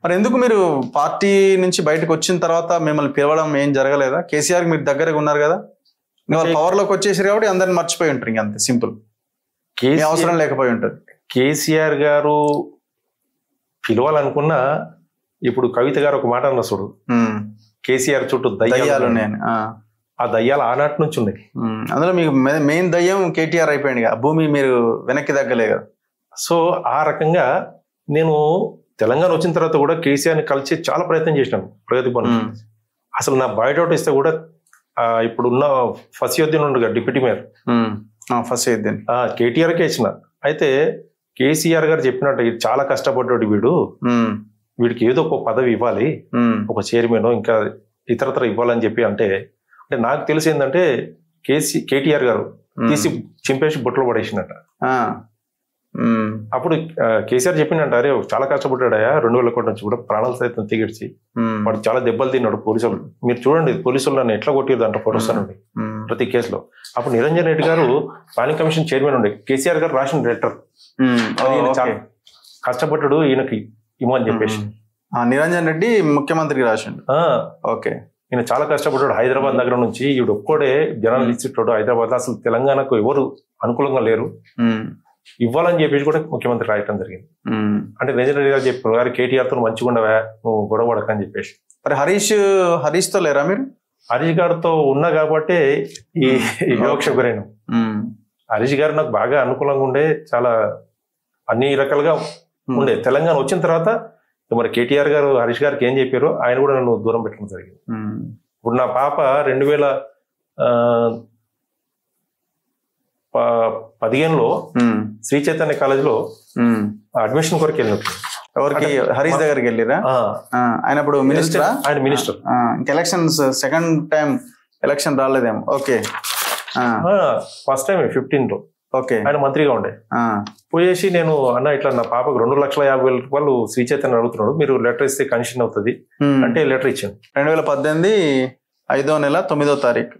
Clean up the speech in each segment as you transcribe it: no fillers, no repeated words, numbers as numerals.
మరి ఎందుకు మీరు పార్టీ నుంచి బయటకు వచ్చిన తర్వాత మిమ్మల్ని పిలవడం ఏం జరగలేదా? కేసీఆర్ మీరు దగ్గరగా ఉన్నారు కదా, పవర్ లోకి వచ్చేసారు కాబట్టి అందరిని మర్చిపోయి ఉంటారు, ఇంక అంతే సింపుల్, అవసరం లేకపోయి ఉంటుంది. కేసీఆర్ గారు పిలవాలనుకున్నా, ఇప్పుడు కవిత గారు ఒక మాట అన్న చూడు, కేసీఆర్ చుట్టూ దయ్యాలు ఉన్నాయని. ఆ దయ్యాలు ఆనాటి నుంచి ఉన్నాయి. అందులో మీకు మెయిన్ దయ్యం కేటీఆర్ అయిపోయింది కదా, భూమి మీరు వెనక్కి తగ్గలే కదా. సో ఆ రకంగా నేను తెలంగాణ వచ్చిన తర్వాత కూడా కేసీఆర్ని కలిసి చాలా ప్రయత్నం చేసినాను ప్రగతి పనులు. అసలు నా బయోడేటా ఇస్తే కూడా ఇప్పుడున్న ఫసియుద్దీన్ ఉండగా డిప్యూటీ మేయర్ ఫసియుద్దీన్ కేటీఆర్కే ఇచ్చిన. అయితే కేసీఆర్ గారు చెప్పినట్టు ఇది చాలా కష్టపడ్డాడు వీడికి ఏదో ఒక పదవి ఇవ్వాలి, ఒక చైర్మన్ ఇంకా ఇతరతర ఇవ్వాలని చెప్పి అంటే నాకు తెలిసి ఏంటంటే కేటీఆర్ గారు తీసి చింపేసి బొట్లో పడేసినట్ట. అప్పుడు కేసీఆర్ చెప్పినట్టు, అరే చాలా కష్టపడ్డాడయా 2000 కోట్ల నుంచి కూడా ప్రాణాలు సైతం తెగిడ్చి, వాడు చాలా దెబ్బలు తిన్నాడు పోలీసులు. మీరు చూడండి పోలీసులు నన్ను ఎట్లా కొట్టిరు అంట ఫోటోస్ నుండి ప్రతి కేసులో. అప్పుడు నిరంజన్ రెడ్డి గారు ప్లానింగ్ కమిషన్ చైర్మన్ ఉండే, కేసీఆర్ గారు రాసిన లెటర్ చాలా కష్టపడ్డాడు ఈయనకి ఇవ్వని చెప్పేసి. నిరంజన్ రెడ్డి ముఖ్యమంత్రికి రాసిండు. ఓకే, ఈయన చాలా కష్టపడ్డాడు హైదరాబాద్ నగరం నుంచి, ఈవిడ ఒక్కడే జనాలు ఇచ్చిట్టాడు హైదరాబాద్. అసలు తెలంగాణకు ఎవరు అనుకూలంగా లేరు, ఇవ్వాలని చెప్పేసి కూడా ముఖ్యమంత్రి రాయటం జరిగింది. అంటే నిరంజన్ రెడ్డి గారు చెప్పారు, గారు కేటీఆర్ తో మంచిగా ఉండవా, నువ్వు గొడవ పడకని చెప్పేసి. మరి హరీష్ తో లేరా మీరు? హరీష్ గారితో ఉన్నా కాబట్టి ఈ వివక్ష గురైన. హరీష్ గారు నాకు బాగా అనుకూలంగా ఉండే, చాలా అన్ని రకాలుగా ఉండే. తెలంగాణ వచ్చిన తర్వాత మరి కేటీఆర్ గారు హరీష్ గారికి ఏం చెప్పారో ఆయన కూడా నన్ను దూరం పెట్టడం జరిగింది. ఇప్పుడు నా పాప 2015లో శ్రీ చైతన్య కాలేజీలో అడ్మిషన్ కొరకు వెళ్ళినట్టు. ఎవరికి? హరీష్ దగ్గరికి వెళ్ళిరా? ఆయన ఇప్పుడు మినిస్టర్. ఆయన minister. Elections second time election రాలేదేమో. ఓకే, ఫస్ట్ టైం 15లో. ఓకే, ఆయన మంత్రిగా ఉండే. పోయేసి నేను అన్న ఇట్లా నా పాపకు 2,50,000 రూపాయలు శ్రీ చైతన్య అడుగుతున్నాడు, మీరు లెటర్ ఇస్తే కన్సిషన్ అవుతుంది అంటే లెటర్ ఇచ్చాను. 2018 5వ నెల 9వ తారీఖు.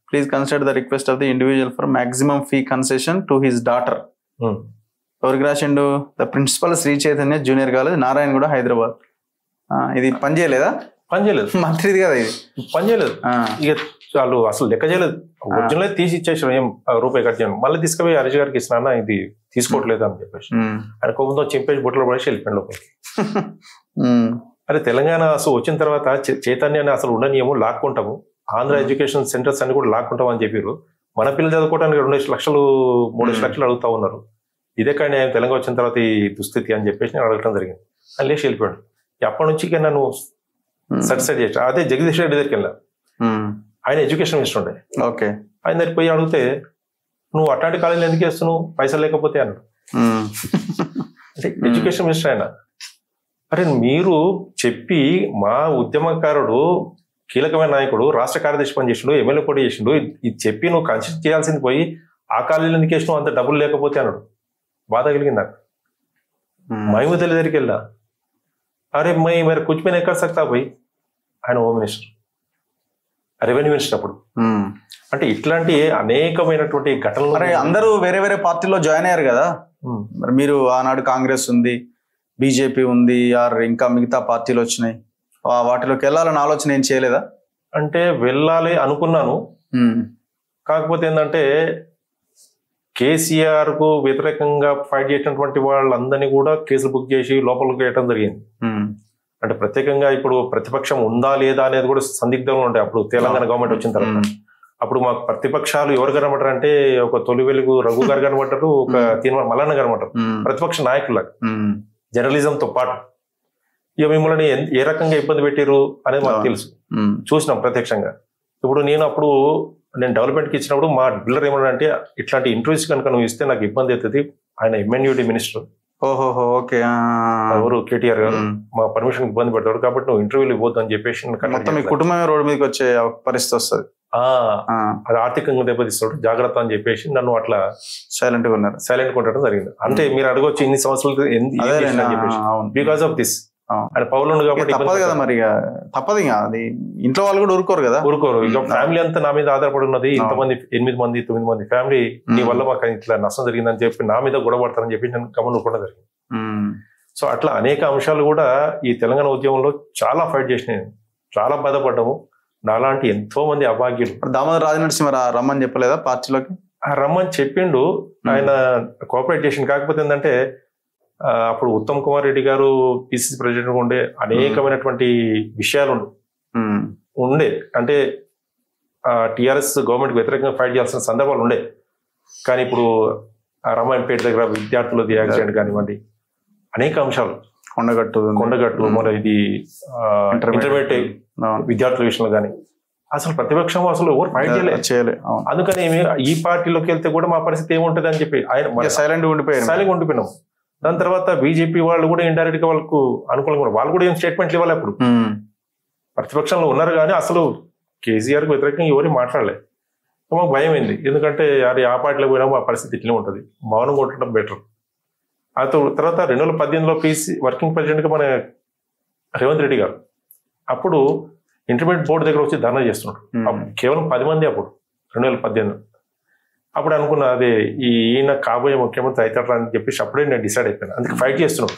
Please consider the request of the individual for maximum fee concession to his daughter. ఎవరికి రాసిండు? The principal Shri Chaitanya junior college, Narayanguda, Hyderabad. ఇది పని చేయలేదా? పని చేయలేదు, మంత్రిది కదా ఇది, పని చేయలేదు. ఇక వాళ్ళు అసలు లెక్క చేయలేదు, ఒరిజినల్ తీసి ఇచ్చేసాం, ఏం రూపాయి కట్ చేయను. మళ్ళీ తీసుకుపోయి హరీష్ గారికి ఇస్తున్నా, ఇది తీసుకోవట్లేదు అని చెప్పేసి ఆయన కోపంతో చింపేసి బొట్టలో పడేసి వెళ్ళిపోయాడు లోపలికి. అరే తెలంగాణ అసలు వచ్చిన తర్వాత చైతన్యాన్ని అసలు ఉండనియము, లాక్కుంటాము, ఆంధ్ర ఎడ్యుకేషన్ సెంటర్స్ అన్ని కూడా లాక్కుంటాం అని చెప్పారు. మన పిల్లలు చదువుకోవడానికి 2 లక్షలు 3 లక్షలు అడుగుతా ఉన్నారు. ఇదే కానీ తెలంగాణ వచ్చిన తర్వాత ఈ దుస్థితి అని చెప్పేసి నేను అడగటం జరిగింది. అని లేచి వెళ్ళిపోయాడు. అప్పటి నుంచి నన్ను సాటిస్ఫైడ్ చేసి అదే జగదీష్ రెడ్డి దగ్గరికి వెళ్ళా. ఆయన ఎడ్యుకేషన్ మినిస్టర్ ఉండే. ఓకే, ఆయన దగ్గరికి పోయి అడిగితే, నువ్వు అట్లాంటి కాలేజీలు ఎందుకు వేస్తున్నావు, పైసలు లేకపోతే అన్నాడు. అంటే ఎడ్యుకేషన్ మినిస్టర్ ఆయన. అరే మీరు చెప్పి మా ఉద్యమకారుడు కీలకమైన నాయకుడు రాష్ట్ర కార్యదర్శి పనిచేసిండు, ఎమ్మెల్యే పోటీ చేసిండు, ఇది చెప్పి నువ్వు కన్సిడర్ చేయాల్సింది పోయి ఆ కాలేజీలు ఎందుకు వేసినావు, అంత డబ్బులు లేకపోతే అన్నాడు. బాధ కలిగింది నాకు. మహిమూద్ అలీ దగ్గరికి వెళ్ళా. అరే మరి కూర్చుని ఎక్కడ సక్తా పోయి, ఆయన హోమ్ మినిస్టర్, రెవెన్యూ మినిస్టర్ అప్పుడు. అంటే ఇట్లాంటి అనేకమైనటువంటి ఘటనలు. అందరూ వేరే వేరే పార్టీలో జాయిన్ అయ్యారు కదా, మరి మీరు ఆనాడు కాంగ్రెస్ ఉంది, బీజేపీ ఉంది, ఇంకా మిగతా పార్టీలు వచ్చినాయి, వాటిలోకి వెళ్ళాలని ఆలోచన ఏం చేయలేదా? అంటే వెళ్ళాలి అనుకున్నాను, కాకపోతే ఏంటంటే కేసీఆర్ కు వ్యతిరేకంగా ఫైట్ చేసినటువంటి వాళ్ళందరినీ కూడా కేసులు బుక్ చేసి లోపలికి వేయడం జరిగింది. అంటే ప్రత్యేకంగా ఇప్పుడు ప్రతిపక్షం ఉందా లేదా అనేది కూడా సందిగ్ధంగా ఉంటాయి. అప్పుడు తెలంగాణ గవర్నమెంట్ వచ్చిన తర్వాత అప్పుడు మాకు ప్రతిపక్షాలు ఎవరు కనబడతారు అంటే, ఒక తొలి వెలుగు రఘు గారు కనబడ్డారు, ఒక తీర్మానం మల్లన్న కనబడ్డారు, ప్రతిపక్ష నాయకులకు జర్నలిజంతో పాటు. ఇక మిమ్మల్ని ఏ రకంగా ఇబ్బంది పెట్టారు అనేది మాకు తెలుసు, చూసినాం ప్రత్యక్షంగా. ఇప్పుడు నేను డెవలప్మెంట్కి ఇచ్చినప్పుడు మా బిల్డర్ ఏమన్నాడంటే, ఇట్లాంటి ఇంటర్వ్యూస్ కనుక నువ్వు ఇస్తే నాకు ఇబ్బంది అవుతుంది, ఆయన ఎంఎన్యూడి మినిస్టర్. ఓహోహో, ఓకే. ఎవరు? కేటీఆర్ గారు. మా పర్మిషన్ ఇబ్బంది పెడతాడు కాబట్టి నువ్వు ఇంటర్వ్యూలు ఇవ్వద్దు అని చెప్పేసి మొత్తం మీ కుటుంబమే రోడ్డు మీదకి వచ్చే పరిస్థితి వస్తుంది. అది ఆర్థికంగా దెబ్బతీస్తాడు, జాగ్రత్త అని చెప్పేసి నన్ను అట్లా సైలెంట్ గా ఉండడం జరిగింది. అంటే మీరు అడగొచ్చు ఇన్ని సంవత్సరాలు బికాస్ ఆఫ్ దిస్. ఆయన పౌరులు కాబట్టి తప్పదు కదా, మరి తప్పదు. ఇంకా అది ఇంట్లో వాళ్ళు కూడా ఊరుకోరు. ఇక ఫ్యామిలీ అంతా నా మీద ఆధారపడి ఉన్నది. ఇంతమంది 8 మంది 9 మంది ఫ్యామిలీ, నీ వల్ల మాకు ఇట్లా నష్టం జరిగిందని చెప్పి నా మీద గొడవ పడతారని చెప్పి నేను గమనించకుండా జరిగింది. సో అట్లా అనేక అంశాలు కూడా ఈ తెలంగాణ ఉద్యమంలో చాలా ఫైట్ చేసినాయి, చాలా బాధపడ్డాము. నాలాంటి ఎంతో మంది అభాగ్యులు. దామోదర్ రాజనరసింహ రమ్మని చెప్పలేదా పార్టీలోకి? రమ్మని చెప్పిండు, ఆయన కోఆపరేట్ చేసిండు. కాకపోతే ఏంటంటే అప్పుడు ఉత్తమ్ కుమార్ రెడ్డి గారు పిసిసి ప్రెసిడెంట్ ఉండే అనేకమైనటువంటి విషయాలు ఉండే, అంటే టిఆర్ఎస్ గవర్నమెంట్ వ్యతిరేకంగా ఫైట్ చేయాల్సిన సందర్భాలు ఉండే. కానీ ఇప్పుడు రామాయణపేట దగ్గర విద్యార్థులది యాక్సిడెంట్ కానివ్వండి, అనేక అంశాలు, కొండగట్టు మన ఇది ఇంటర్మీడియట్ విద్యార్థుల విషయంలో కానీ అసలు ప్రతిపక్షం అసలు ఎవరు ఫైట్ చేయలేదు. అందుకని ఈ పార్టీలోకి వెళ్తే కూడా మా పరిస్థితి ఏముంటది అని చెప్పి ఆయన సైలెంట్ ఉండిపోయినాం. దాని తర్వాత బీజేపీ వాళ్ళు కూడా ఇండైరెక్ట్ గా వాళ్ళకు అనుకూలంగా వాళ్ళు కూడా ఏం స్టేట్మెంట్లు ఇవ్వాలి. అప్పుడు ప్రతిపక్షంలో ఉన్నారు కానీ అసలు కేసీఆర్ కు వ్యతిరేకంగా ఎవరు మాట్లాడలేదు. మాకు భయం అయింది, ఎందుకంటే అది ఆ పార్టీలో పోయినా మా పరిస్థితి ఇట్లే ఉంటుంది, మౌనంగా ఉండటం బెటర్. ఆ తర్వాత 2018లో పీసీ వర్కింగ్ ప్రెసిడెంట్ గా మన రేవంత్ రెడ్డి గారు అప్పుడు ఇంటర్మీడియట్ బోర్డు దగ్గర వచ్చి ధర్నా చేస్తున్నాడు. కేవలం 10 మంది అప్పుడు 2018. అప్పుడు అనుకున్నా అదే ఈయన కాబోయే ముఖ్యమంత్రి అవుతారా అని చెప్పేసి అప్పుడే నేను డిసైడ్ అయిపోయాను. అందుకే ఫైట్ చేస్తున్నాడు.